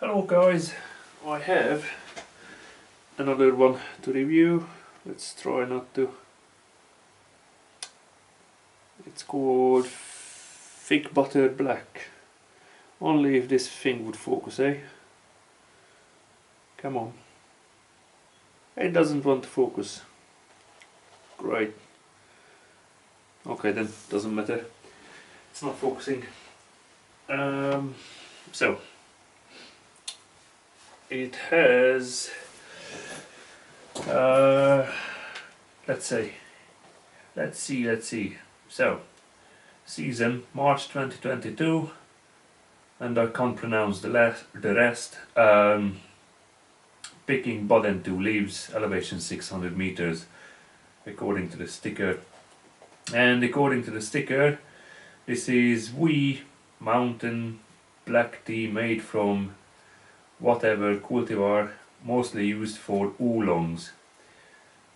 Hello guys, I have another one to review. Let's try not to. It's called Fig Butter Black. Only if this thing would focus, eh? Come on. It doesn't want to focus. Great. Okay then, doesn't matter. It's not focusing. So it has let's see. So season March 2022, and I can't pronounce the rest. Picking button 2 leaves, elevation 600 meters according to the sticker. And according to the sticker, this is wee mountain black tea made from whatever cultivar, mostly used for oolongs.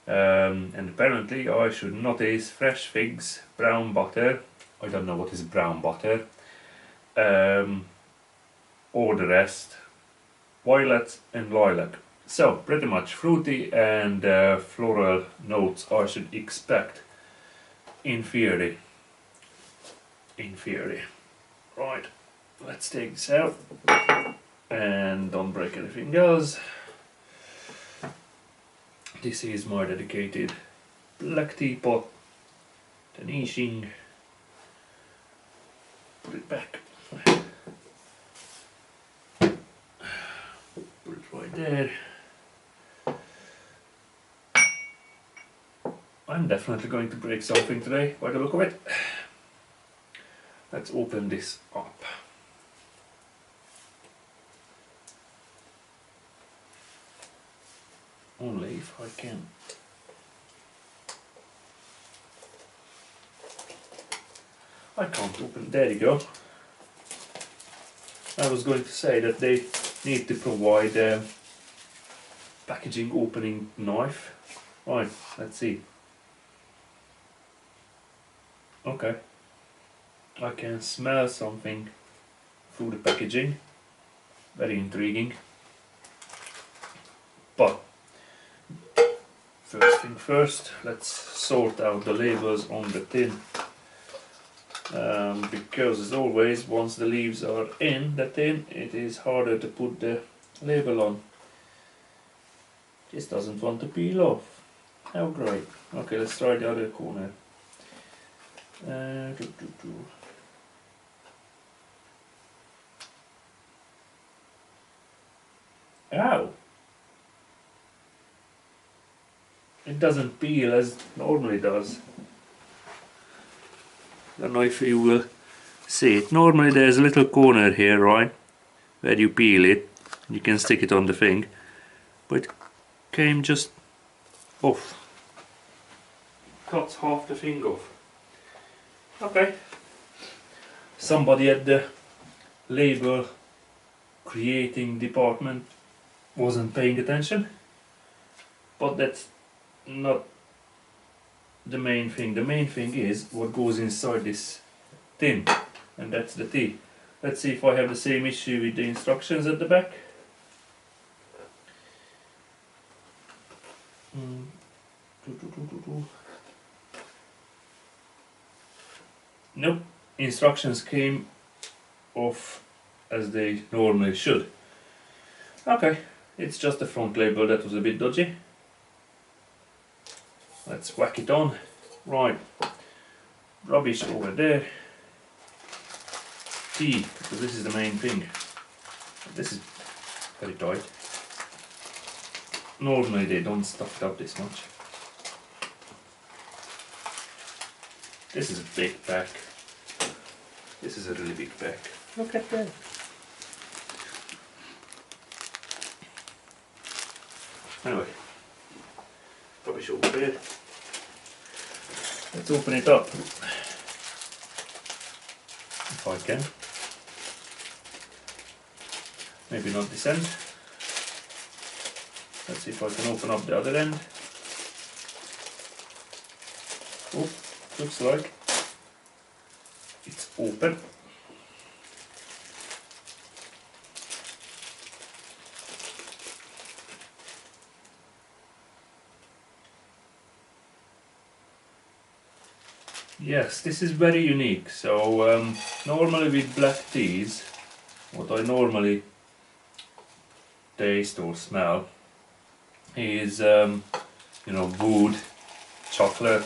And apparently I should notice fresh figs, brown butter, I don't know what is brown butter, or the rest, violet and lilac. So pretty much fruity and floral notes I should expect in theory. Right, let's take this out and don't break anything else. This is my dedicated black tea pot. Finishing. Put it back. Put it right there. I'm definitely going to break something today by the look of it. Let's open this up. Only if I can. I can't open. There you go. I was going to say that they need to provide a packaging opening knife. Right, let's see. Okay. I can smell something through the packaging. Very intriguing. But first thing first, let's sort out the labels on the tin. Because as always, once the leaves are in the tin, it is harder to put the label on. This doesn't want to peel off. How great. Okay, let's try the other corner. Ow! It doesn't peel as normally does. I don't know if you will see it. Normally there's a little corner here, right, where you peel it. You can stick it on the thing, but it came just off. Cuts half the thing off. Okay. Somebody at the label creating department wasn't paying attention, but that's not the main thing. The main thing is what goes inside this tin, and that's the tea. Let's see if I have the same issue with the instructions at the back. Nope, instructions came off as they normally should. Okay, it's just the front label that was a bit dodgy. Let's whack it on. Right, rubbish over there. Tea, because this is the main thing. This is very tight. Normally they don't stuff it up this much. This is a big pack. This is a really big pack. Look at that. Anyway, rubbish over there. Let's open it up. If I can. Maybe not this end. Let's see if I can open up the other end. Oh, looks like it's open. Yes, this is very unique. So normally with black teas, what I normally taste or smell is you know, wood, chocolate,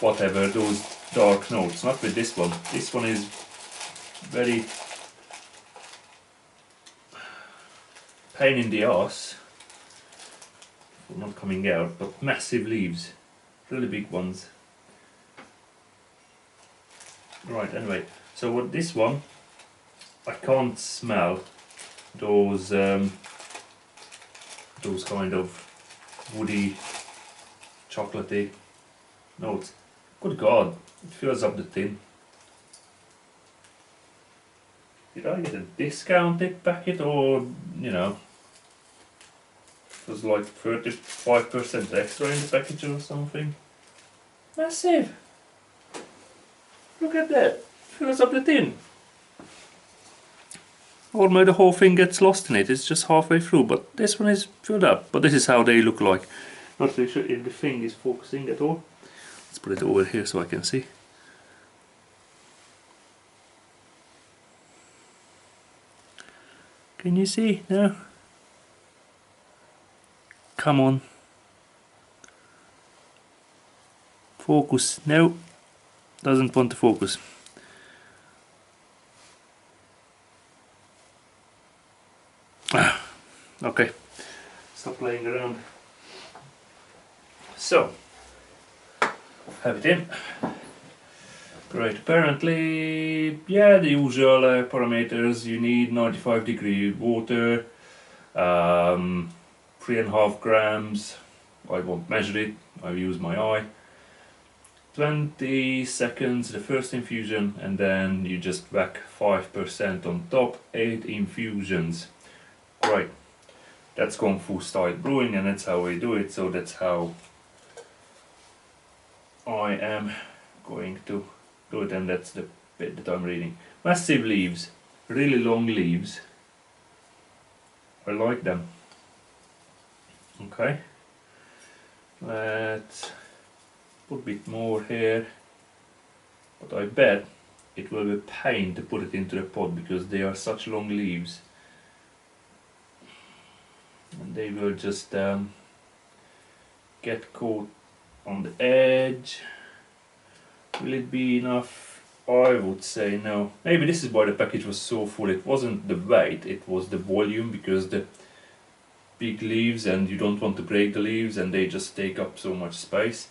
whatever, those dark notes. Not with this one. This one is very pain in the ass for not coming out, but massive leaves, really big ones. Right, anyway, so what this one, I can't smell those kind of woody, chocolatey notes. Good God, it fills up the tin. Did I get a discounted packet, or, you know, it was like 35% extra in the package or something? Massive! Look at that, fills up the tin. Normally the whole thing gets lost in it, it's just halfway through, but this one is filled up. But this is how they look like. Not really sure if the thing is focusing at all. Let's put it over here so I can see. Can you see? No? Come on. Focus. No. Doesn't want to focus. Okay. Stop playing around. So, have it in. Great. Apparently, yeah, the usual parameters. You need 95-degree water, 3.5 grams. I won't measure it, I use my eye. 20 seconds the first infusion, and then you just whack 5% on top, 8 infusions. Great. That's Kung Fu style brewing, and that's how we do it, so that's how I am going to do it, and that's the bit that I'm reading. Massive leaves, really long leaves. I like them. Okay. Let's put a bit more here, but I bet it will be a pain to put it into the pot because they are such long leaves, and they will just get caught on the edge. Will it be enough? I would say no. Maybe this is why the package was so full. It wasn't the weight, it was the volume, because the big leaves and you don't want to break the leaves and they just take up so much space.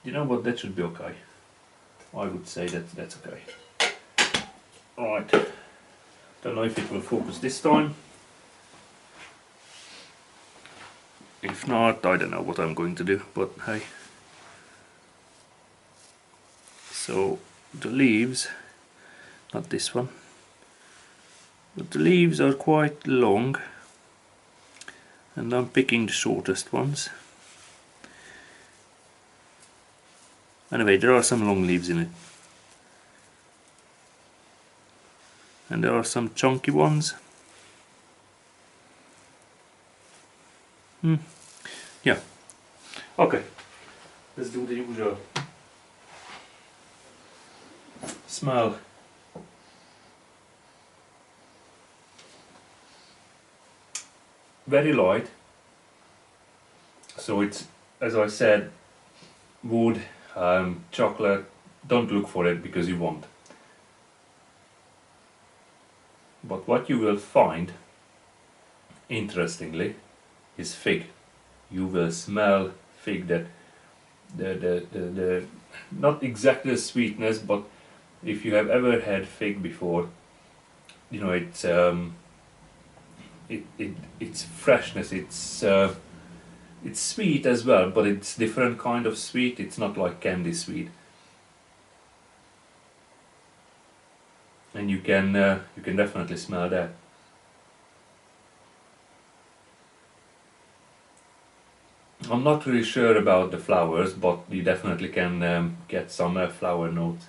You know what, that should be okay. I would say that that's okay. Right, don't know if it will focus this time. If not, I don't know what I'm going to do, but hey. So the leaves, not this one, but the leaves are quite long, and I'm picking the shortest ones. Anyway, there are some long leaves in it, and there are some chunky ones. Yeah, okay, let's do the usual smell. Very light, so it's, as I said, wood, chocolate. Don't look for it because you won't. But what you will find, interestingly, is fig. You will smell fig, that the not exactly the sweetness, but if you have ever had fig before, you know, it's it's freshness. It's sweet as well, but it's different kind of sweet. It's not like candy sweet, and you can definitely smell that. I'm not really sure about the flowers, but you definitely can get some flower notes.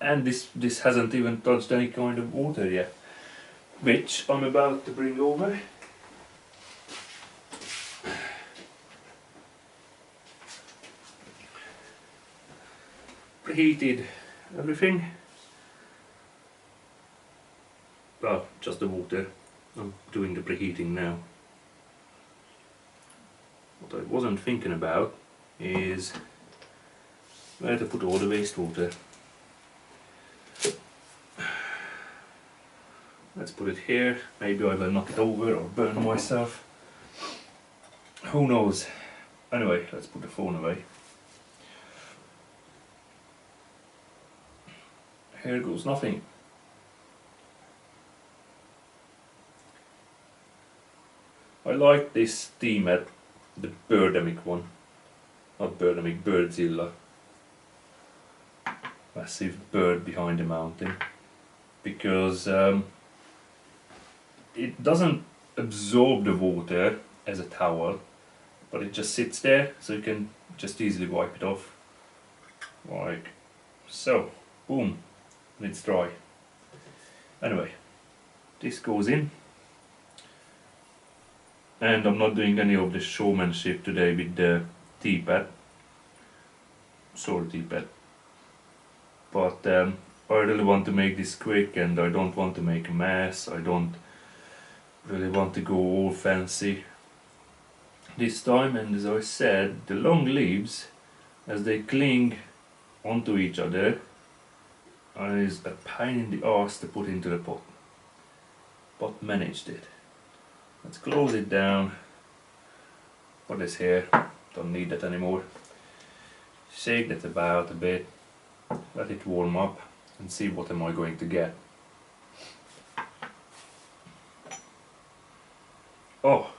And this hasn't even touched any kind of water yet, which I'm about to bring over. preheated everything. Well, just the water. I'm doing the preheating now. What I wasn't thinking about is where to put all the wastewater. Let's put it here. Maybe I will knock it over or burn myself. Who knows? Anyway, let's put the phone away. Here goes nothing. I like this steamer, the Birdemic one. Not Birdemic, Birdzilla. Massive bird behind the mountain. Because it doesn't absorb the water as a towel, but it just sits there, so you can just easily wipe it off. Like so. Boom. And it's dry. Anyway, this goes in. And I'm not doing any of the showmanship today with the teapot. Sorry, teapot. But I really want to make this quick, and I don't want to make a mess. I don't really want to go all fancy this time. And as I said, the long leaves, as they cling onto each other, is a pain in the arse to put into the pot. But managed it. Let's close it down. Put this here. Don't need that anymore. Shake that about a bit. Let it warm up and see what am I going to get. Oh,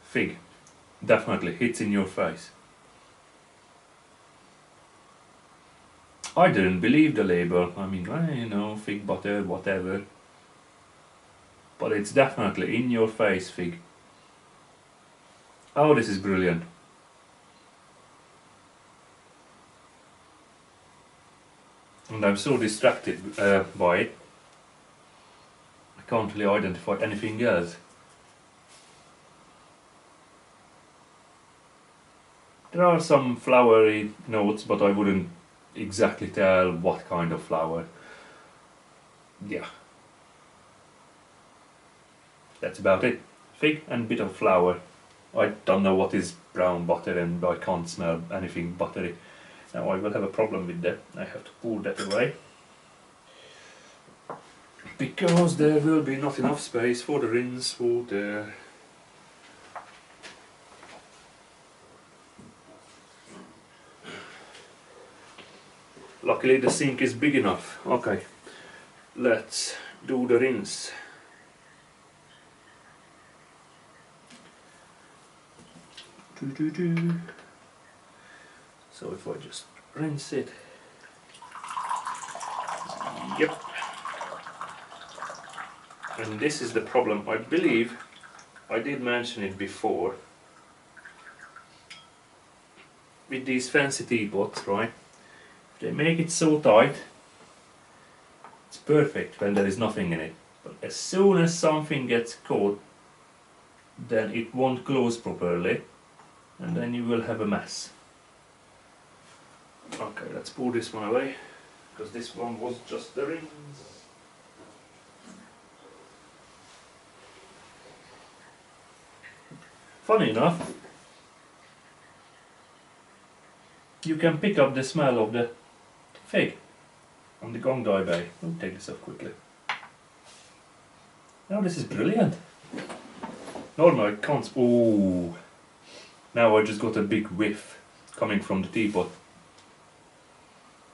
fig. Definitely hits in your face. I didn't believe the label. I mean, you know, fig butter, whatever. But it's definitely in your face, fig. Oh, this is brilliant. And I'm so distracted by it. I can't really identify anything else. There are some flowery notes, but I wouldn't exactly tell what kind of flower. Yeah. That's about it. Fig and bit of flour. I don't know what is brown butter, and I can't smell anything buttery. Now I will have a problem with that. I have to pour that away. Because there will be not enough space for the rinse water. Luckily the sink is big enough. Okay, let's do the rinse. So if I just rinse it. Yep. And this is the problem. I believe I did mention it before. With these fancy teapots, right? If they make it so tight, it's perfect when there is nothing in it. But as soon as something gets caught, then it won't close properly, and then you will have a mess. Okay, let's pour this one away, because this one was just the rinse. Funny enough, you can pick up the smell of the fig on the gong dye bay. I'll take this off quickly. Now this is brilliant. Normally I can't. Oh, now I just got a big whiff coming from the teapot.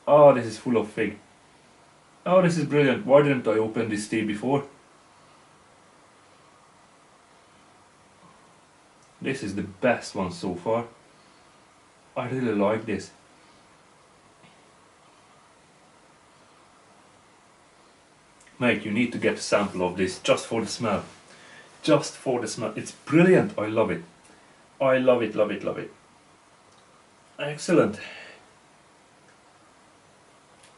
Oh, this is full of fig. Oh, this is brilliant. Why didn't I open this tea before? This is the best one so far. I really like this. Mate, you need to get a sample of this just for the smell. Just for the smell. It's brilliant. I love it. I love it, love it, love it. Excellent.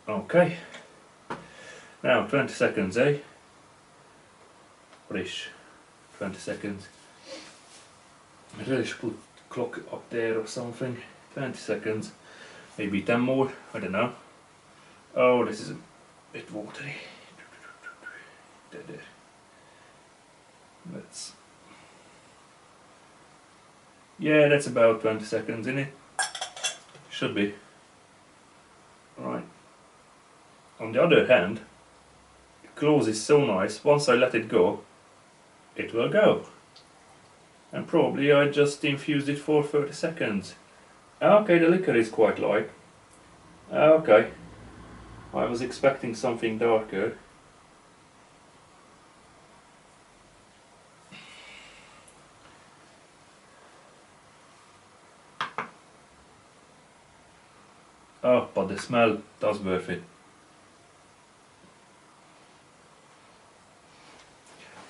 Okay. Now 20 seconds, eh? Ish. 20 seconds. I really should put clock up there or something. 20 seconds. maybe 10 more, I don't know. Oh, this is a bit watery. There. Let's... Yeah, that's about 20 seconds in it. Should be. Right. On the other hand, the close is so nice, once I let it go, it will go. And probably I just infused it for 30 seconds. Okay, the liquor is quite light. Okay. I was expecting something darker. Oh, but the smell does worth it.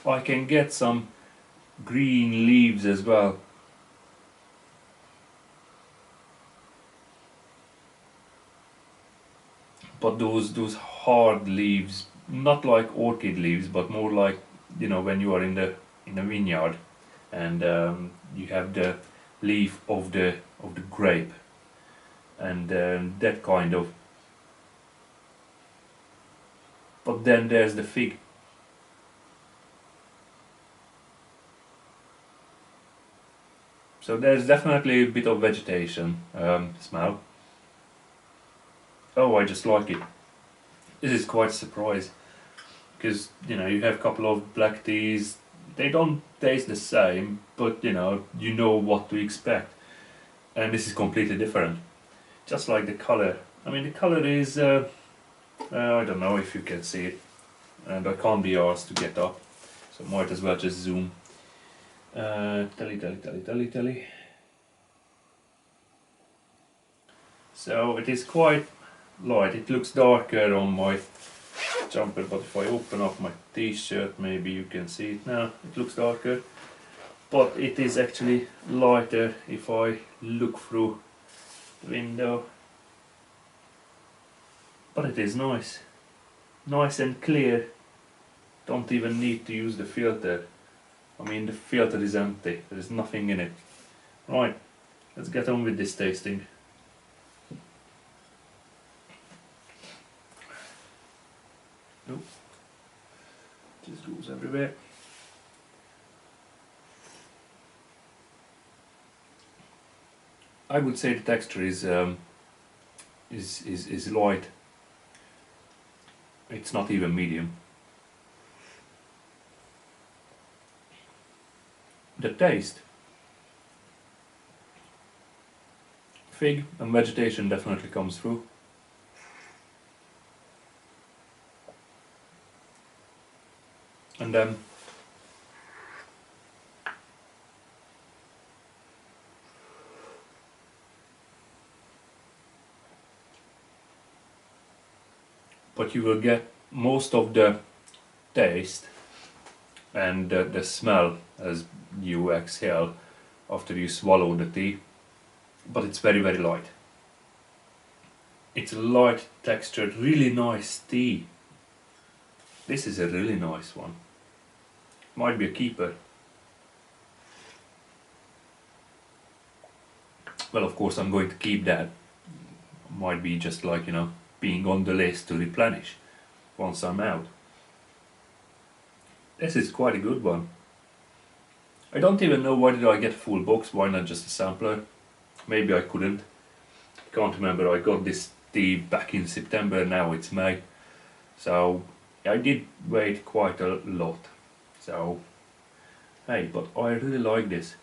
I can get some green leaves as well. But those hard leaves, not like orchid leaves, but more like, you know, when you are in the vineyard and you have the leaf of the grape and that kind of. But then there's the fig. So there's definitely a bit of vegetation smell. Oh, I just like it. This is quite a surprise because, you know, you have a couple of black teas. They don't taste the same, but you know what to expect. And this is completely different. Just like the color. I mean, the color is I don't know if you can see it, and I can't be asked to get up, so might as well just zoom. Telly. So it is quite light. It looks darker on my jumper, but if I open up my t-shirt, maybe you can see it now. It looks darker, but it is actually lighter if I look through the window. But it is nice and clear. Don't even need to use the filter. I mean, the filter is empty, there is nothing in it. Right, let's get on with this tasting. Nope, just goes everywhere. I would say the texture is light. It's not even medium. The taste, fig and vegetation definitely comes through. And then but you will get most of the taste and the smell as you exhale after you swallow the tea, but it's very light. It's a light textured, really nice tea. This is a really nice one. Might be a keeper. Well, of course I'm going to keep that. Might be just like, you know, being on the list to replenish once I'm out. This is quite a good one. I don't even know why did I get a full box, why not just a sampler? Maybe I couldn't. I can't remember, I got this tea back in September, now it's May. So I did wait quite a lot. So, hey, but I really like this.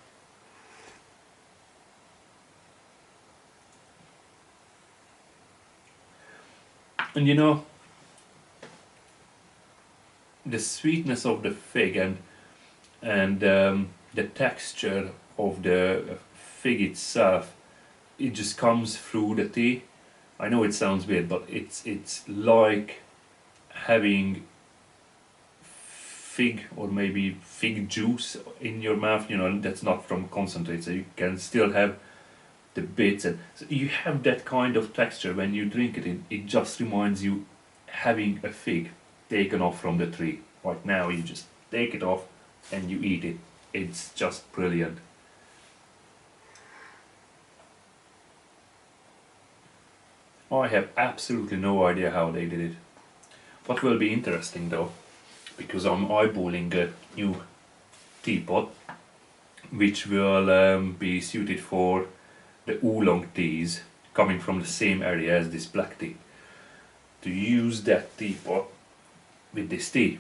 And you know, the sweetness of the fig and the texture of the fig itself, it just comes through the tea. I know it sounds weird, but it's like having fig or maybe fig juice in your mouth, you know, that's not from concentrate, so you can still have the bits, and so you have that kind of texture when you drink it. It just reminds you having a fig taken off from the tree. Right now you just take it off and you eat it. It's just brilliant. I have absolutely no idea how they did it. What will be interesting though, because I'm eyeballing a new teapot which will be suited for the oolong teas coming from the same area as this black tea. To use that teapot with this tea.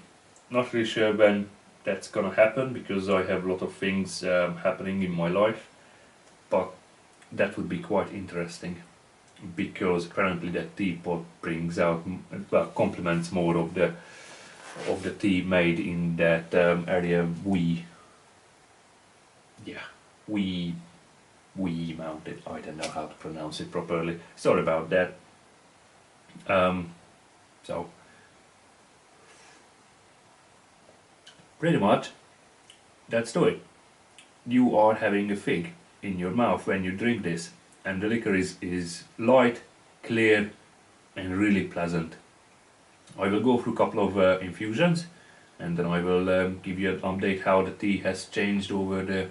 Not really sure when that's gonna happen because I have a lot of things happening in my life, but that would be quite interesting because apparently that teapot brings out, well, complements more of the tea made in that area we mounted. I don't know how to pronounce it properly. Sorry about that. So pretty much that's to it. You are having a fig in your mouth when you drink this, and the liquor is light, clear, and really pleasant. I will go through a couple of infusions, and then I will give you an update how the tea has changed over the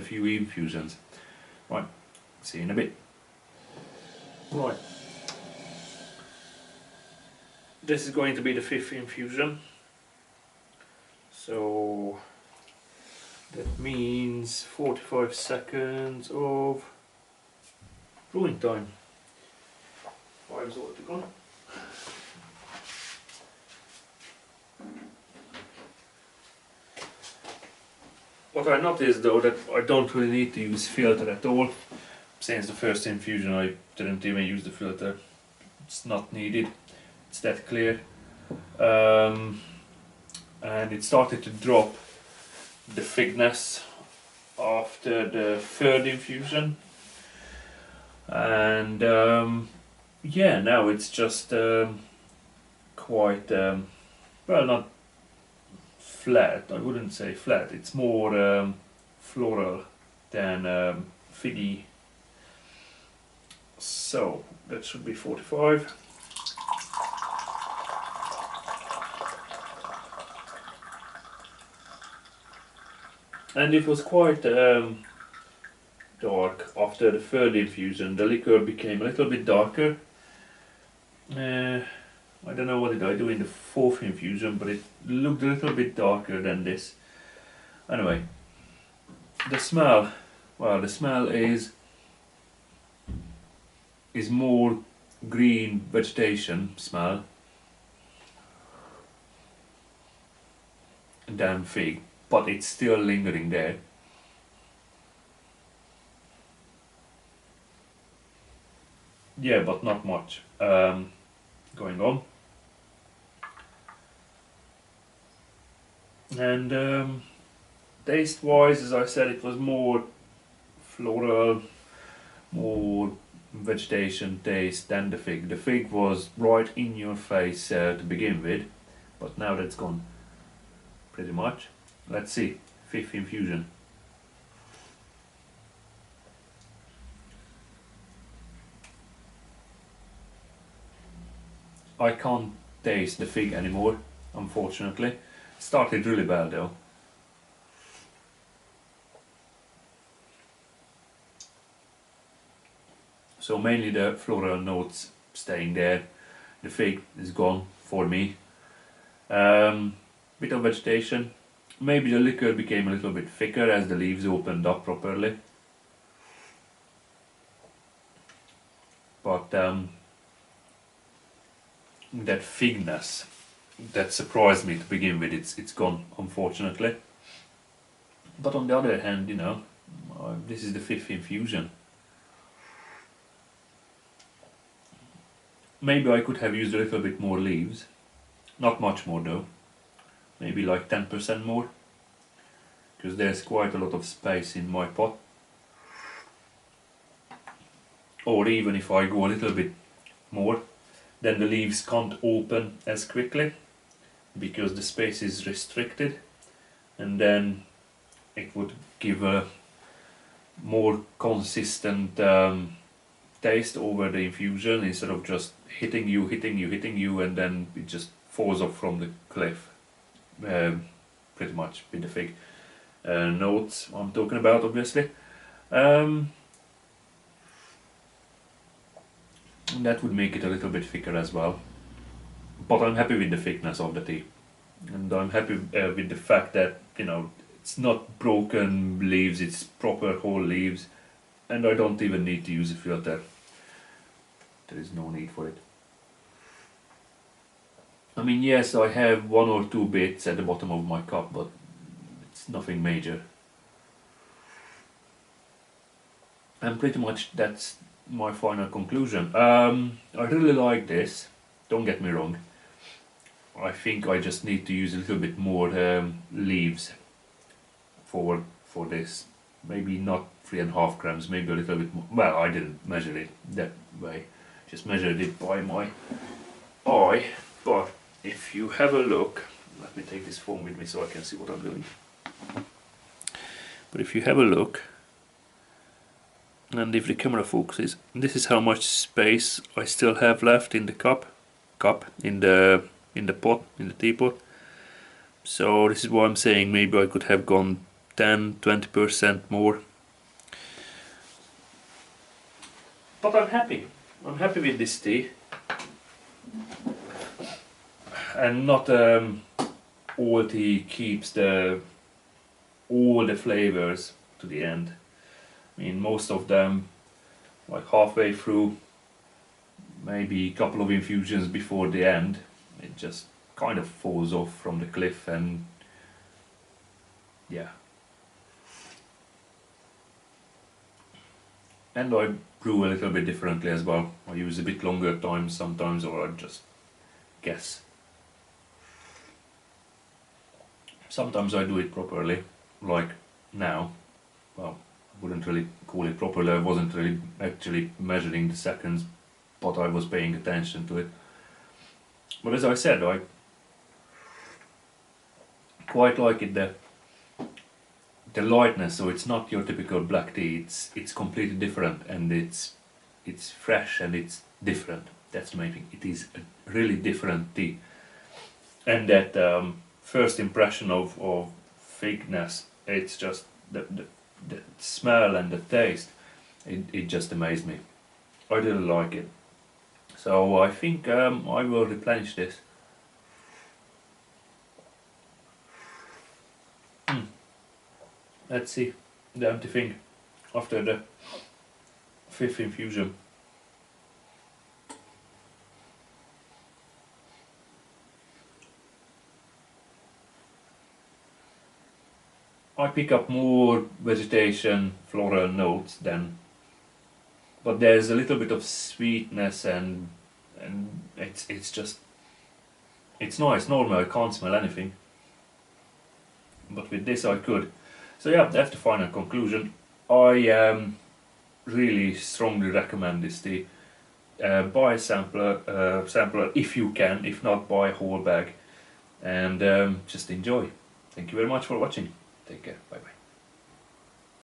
few infusions. Right, see you in a bit. Right, this is going to be the 5th infusion, so that means 45 seconds of brewing time. 5 already gone. What I noticed though, that I don't really need to use filter at all. Since the first infusion I didn't even use the filter. It's not needed, it's that clear. And it started to drop the thickness after the 3rd infusion. And yeah, now it's just quite, well, not flat, I wouldn't say flat, it's more floral than figgy. So that should be 45. And it was quite dark after the 3rd infusion. The liquor became a little bit darker. I don't know what did I do in the 4th infusion, but it looked a little bit darker than this. Anyway, the smell, well, the smell is more green vegetation smell than fig, but it's still lingering there. Yeah, but not much going on. And taste wise, as I said, it was more floral, more vegetation taste than the fig. The fig was right in your face to begin with, but now that's gone pretty much. Let's see, 5th infusion. I can't taste the fig anymore, unfortunately. Started really bad though. So mainly the floral notes staying there. The fig is gone for me. Bit of vegetation. Maybe the liquor became a little bit thicker as the leaves opened up properly. But that figness that surprised me to begin with, it's gone, unfortunately. But on the other hand, you know, this is the 5th infusion. Maybe I could have used a little bit more leaves. Not much more though. Maybe like 10% more. Because there's quite a lot of space in my pot. Or even if I go a little bit more, then the leaves can't open as quickly because the space is restricted, and then it would give a more consistent taste over the infusion instead of just hitting you, and then it just falls off from the cliff. Pretty much with the fig notes I'm talking about, obviously. And that would make it a little bit thicker as well. But I'm happy with the thickness of the tea. And I'm happy with the fact that, you know, it's not broken leaves, it's proper whole leaves. And I don't even need to use a filter. There is no need for it. I mean, yes, I have 1 or 2 bits at the bottom of my cup, but it's nothing major. And pretty much that's my final conclusion. I really like this, don't get me wrong. I think I just need to use a little bit more leaves for this. Maybe not 3.5 grams, maybe a little bit more. Well, I didn't measure it that way, just measured it by my eye. But if you have a look, let me take this phone with me so I can see what I'm doing. But if you have a look, and if the camera focuses, this is how much space I still have left in the cup in the pot, in the teapot. So this is why I'm saying maybe I could have gone 10-20% more. But I'm happy with this tea. And not all tea keeps all the flavors to the end. I mean, most of them, like halfway through, maybe a couple of infusions before the end, it just kind of falls off from the cliff, and yeah. And I brew a little bit differently as well. I use a bit longer time sometimes, or I just guess. Sometimes I do it properly, like now. Well, I wouldn't really call it properly, I wasn't really actually measuring the seconds, but I was paying attention to it. But as I said, I quite like it, the lightness, so it's not your typical black tea, it's completely different, and it's fresh and it's different. That's the main thing. It is a really different tea. And that first impression of thickness, it's just the smell and the taste, it just amazed me. I really like it. So I think I will replenish this. Let's see the empty thing after the 5th infusion. I pick up more vegetation, floral notes than, but there's a little bit of sweetness, and it's just, it's nice. Normally I can't smell anything, but with this I could. So yeah, that's the final conclusion. I really strongly recommend this tea. Buy a sampler if you can. If not, buy a whole bag, and just enjoy. Thank you very much for watching. Take care. Bye bye.